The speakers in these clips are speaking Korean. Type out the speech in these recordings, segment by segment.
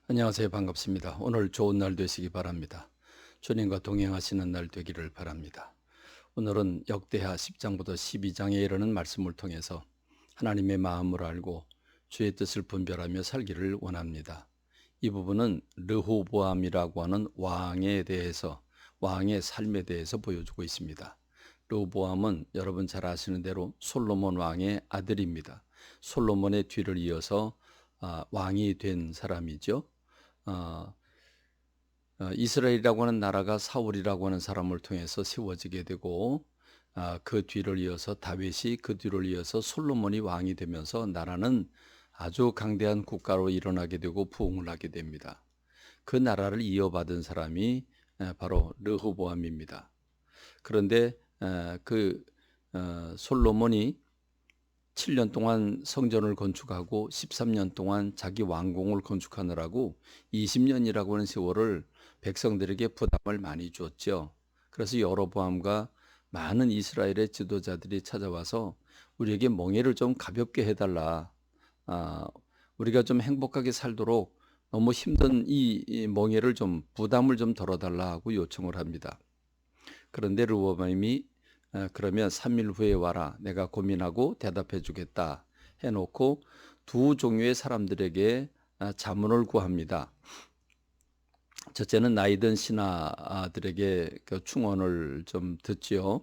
안녕하세요. 반갑습니다. 오늘 좋은 날 되시기 바랍니다. 주님과 동행하시는 날 되기를 바랍니다. 오늘은 역대하 10장부터 12장에 이르는 말씀을 통해서 하나님의 마음을 알고 주의 뜻을 분별하며 살기를 원합니다. 이 부분은 르호보암이라고 하는 왕의 삶에 대해서 보여주고 있습니다. 르호보암은 여러분 잘 아시는 대로 솔로몬 왕의 아들입니다. 솔로몬의 뒤를 이어서 왕이 된 사람이죠. 어, 이스라엘이라고 하는 나라가 사울이라고 하는 사람을 통해서 세워지게 되고, 그 뒤를 이어서 다윗이, 그 뒤를 이어서 솔로몬이 왕이 되면서 나라는 아주 강대한 국가로 일어나게 되고 부흥을 하게 됩니다. 그 나라를 이어받은 사람이 바로 르호보암입니다. 그런데 솔로몬이 7년 동안 성전을 건축하고 13년 동안 자기 왕궁을 건축하느라고 20년이라고 하는 세월을 백성들에게 부담을 많이 줬죠. 그래서 여로보암과 많은 이스라엘의 지도자들이 찾아와서 우리에게 멍에를 좀 가볍게 해달라. 우리가 좀 행복하게 살도록 너무 힘든 이 멍에를 좀 부담을 좀 덜어달라 하고 요청을 합니다. 그런데 르호보암이 그러면 3일 후에 와라. 내가 고민하고 대답해 주겠다 해놓고 두 종류의 사람들에게 자문을 구합니다. 첫째는 나이든 신하들에게 그 충언을 좀 듣지요.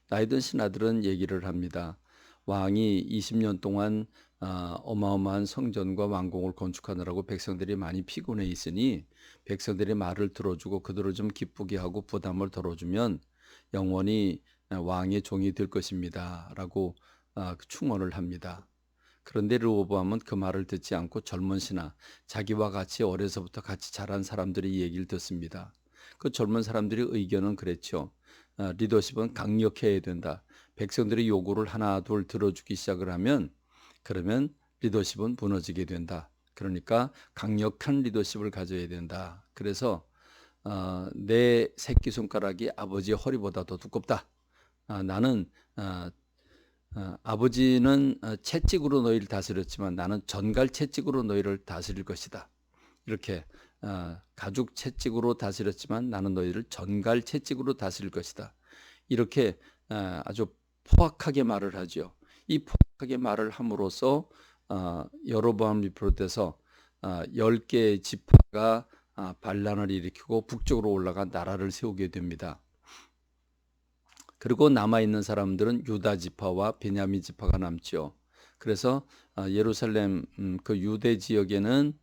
나이든 신하들은 얘기를 합니다. 왕이 20년 동안 어마어마한 성전과 왕궁을 건축하느라고 백성들이 많이 피곤해 있으니 백성들의 말을 들어주고 그들을 좀 기쁘게 하고 부담을 덜어주면 영원히 왕의 종이 될 것입니다. 라고 충언을 합니다. 그런데 르호보암은 그 말을 듣지 않고 젊은 신하, 자기와 같이 어려서부터 같이 자란 사람들이 이 얘기를 듣습니다. 그 젊은 사람들의 의견은 그랬죠. 리더십은 강력해야 된다. 백성들의 요구를 하나 둘 들어주기 시작을 하면 그러면 리더십은 무너지게 된다. 그러니까 강력한 리더십을 가져야 된다. 그래서 내 새끼손가락이 아버지의 허리보다 더 두껍다. 나는 아버지는 채찍으로 너희를 다스렸지만 나는 전갈 채찍으로 너희를 다스릴 것이다. 이렇게 가죽 채찍으로 다스렸지만 나는 너희를 전갈 채찍으로 다스릴 것이다. 이렇게 아주 포악하게 말을 하죠. 이 포악하게 말을 함으로써 여로보암을 비롯해서 10개의 지파가 반란을 일으키고 북쪽으로 올라가 나라를 세우게 됩니다. 그리고 남아있는 사람들은 유다 지파와 베냐민 지파가 남죠. 그래서 예루살렘 그 유대 지역에는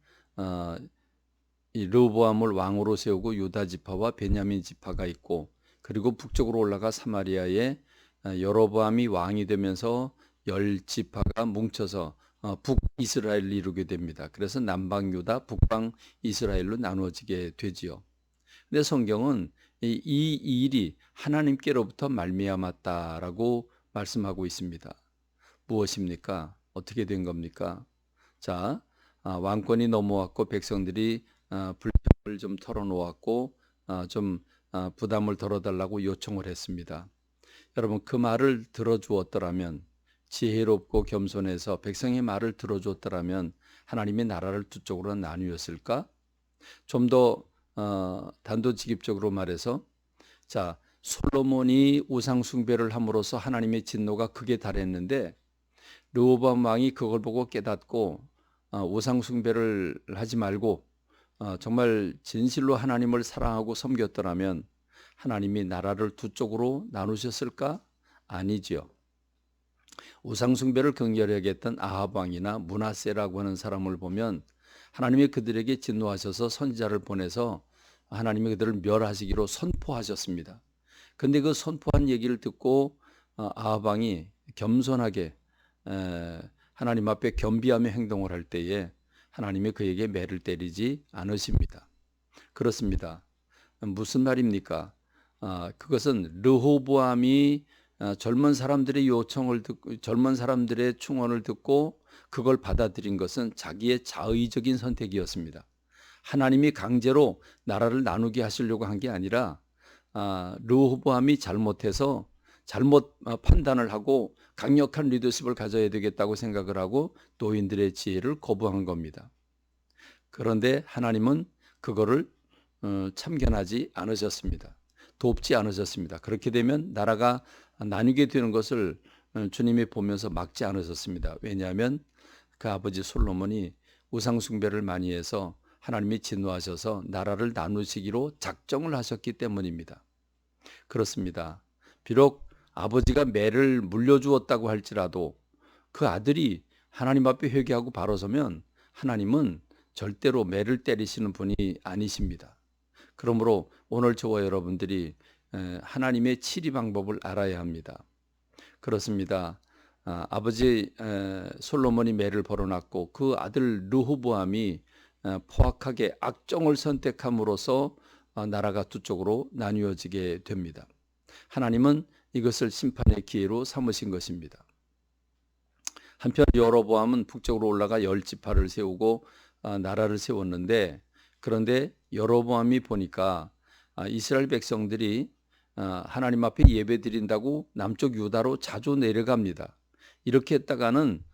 이 르호보암을 왕으로 세우고 유다 지파와 베냐민 지파가 있고, 그리고 북쪽으로 올라가 사마리아에 여로보암이 왕이 되면서 10지파가 뭉쳐서 북이스라엘을 이루게 됩니다. 그래서 남방 유다, 북방 이스라엘로 나누어지게 되지요. 근데 성경은 이 일이 하나님께로부터 말미암았다라고 말씀하고 있습니다. 무엇입니까? 어떻게 된 겁니까? 자, 왕권이 넘어왔고 백성들이 불평을 좀 털어놓았고 좀 부담을 덜어달라고 요청을 했습니다. 여러분, 그 말을 들어주었더라면, 지혜롭고 겸손해서 백성의 말을 들어줬더라면 하나님의 나라를 두 쪽으로 나뉘었을까? 좀 더 단도직입적으로 말해서, 자, 솔로몬이 우상 숭배를 함으로써 하나님의 진노가 극에 달했는데 르호보암 왕이 그걸 보고 깨닫고 우상 숭배를 하지 말고 정말 진실로 하나님을 사랑하고 섬겼더라면 하나님이 나라를 두 쪽으로 나누셨을까? 아니지요. 우상 숭배를 격렬하게 했던 아합 왕이나 므낫세라고 하는 사람을 보면 하나님이 그들에게 진노하셔서 선지자를 보내서 하나님이 그들을 멸하시기로 선포하셨습니다. 근데 그 선포한 얘기를 듣고 아합 왕이 겸손하게 하나님 앞에 겸비하며 행동을 할 때에 하나님이 그에게 매를 때리지 않으십니다. 그렇습니다. 무슨 말입니까? 그것은 르호보암이 젊은 사람들의 요청을 듣고 젊은 사람들의 충언을 듣고 그걸 받아들인 것은 자기의 자의적인 선택이었습니다. 하나님이 강제로 나라를 나누게 하시려고 한 게 아니라 르호보암이 잘못해서 잘못 판단을 하고 강력한 리더십을 가져야 되겠다고 생각을 하고 노인들의 지혜를 거부한 겁니다. 그런데 하나님은 그거를 참견하지 않으셨습니다. 돕지 않으셨습니다. 그렇게 되면 나라가 나뉘게 되는 것을 주님이 보면서 막지 않으셨습니다. 왜냐하면 그 아버지 솔로몬이 우상 숭배를 많이 해서 하나님이 진노하셔서 나라를 나누시기로 작정을 하셨기 때문입니다. 그렇습니다. 비록 아버지가 매를 물려주었다고 할지라도 그 아들이 하나님 앞에 회개하고 바로 서면 하나님은 절대로 매를 때리시는 분이 아니십니다. 그러므로 오늘 저와 여러분들이 하나님의 치리 방법을 알아야 합니다. 그렇습니다. 아버지 솔로몬이 매를 벌어놨고 그 아들 르호보암이 포악하게 악종을 선택함으로써 나라가 두 쪽으로 나뉘어지게 됩니다. 하나님은 이것을 심판의 기회로 삼으신 것입니다. 한편 여로보암은 북쪽으로 올라가 열 지파를 세우고 나라를 세웠는데, 그런데 여로보암이 보니까 이스라엘 백성들이 하나님 앞에 예배드린다고 남쪽 유다로 자주 내려갑니다. 이렇게 했다가는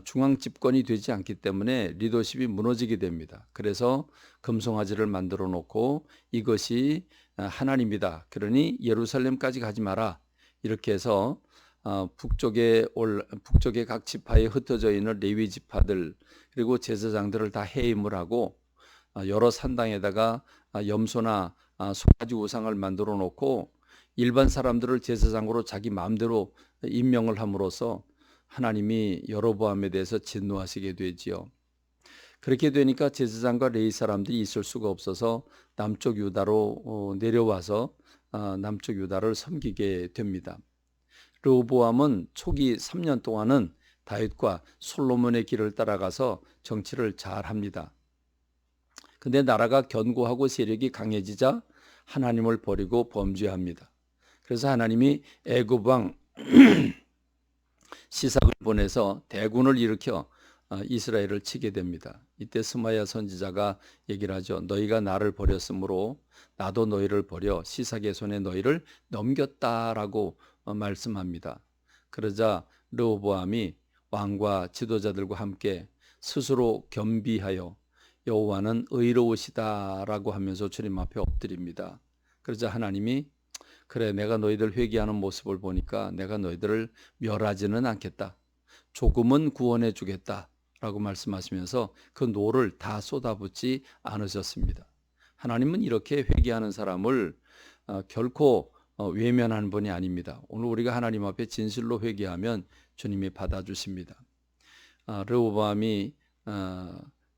중앙 집권이 되지 않기 때문에 리더십이 무너지게 됩니다. 그래서 금송아지를 만들어 놓고 이것이 하나님이다, 그러니 예루살렘까지 가지 마라, 이렇게 해서 북쪽에 각 지파에 흩어져 있는 레위 지파들 그리고 제사장들을 다 해임을 하고 여러 산당에다가 염소나 송아지 우상을 만들어 놓고 일반 사람들을 제사장으로 자기 마음대로 임명을 함으로써 하나님이 여로보암에 대해서 진노하시게 되지요. 그렇게 되니까 제사장과 레위 사람들이 있을 수가 없어서 남쪽 유다로 내려와서 남쪽 유다를 섬기게 됩니다. 르호보암은 초기 3년 동안은 다윗과 솔로몬의 길을 따라가서 정치를 잘 합니다. 근데 나라가 견고하고 세력이 강해지자 하나님을 버리고 범죄합니다. 그래서 하나님이 애굽 왕 시삭을 보내서 대군을 일으켜 이스라엘을 치게 됩니다. 이때 스마야 선지자가 얘기를 하죠. 너희가 나를 버렸으므로 나도 너희를 버려 시삭의 손에 너희를 넘겼다라고 말씀합니다. 그러자 르호보암이 왕과 지도자들과 함께 스스로 겸비하여 여호와는 의로우시다라고 하면서 주님 앞에 엎드립니다. 그러자 하나님이 그래, 내가 너희들 회개하는 모습을 보니까 내가 너희들을 멸하지는 않겠다, 조금은 구원해 주겠다라고 말씀하시면서 그 노를 다 쏟아붓지 않으셨습니다. 하나님은 이렇게 회개하는 사람을 결코 외면하는 분이 아닙니다. 오늘 우리가 하나님 앞에 진실로 회개하면 주님이 받아주십니다. 르호보암이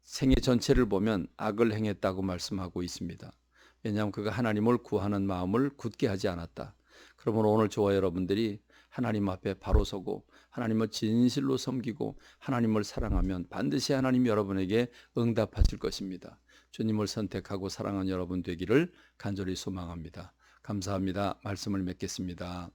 생애 전체를 보면 악을 행했다고 말씀하고 있습니다. 왜냐하면 그가 하나님을 구하는 마음을 굳게 하지 않았다. 그러므로 오늘 저와 여러분들이 하나님 앞에 바로 서고 하나님을 진실로 섬기고 하나님을 사랑하면 반드시 하나님 여러분에게 응답하실 것입니다. 주님을 선택하고 사랑하는 여러분 되기를 간절히 소망합니다. 감사합니다. 말씀을 맺겠습니다.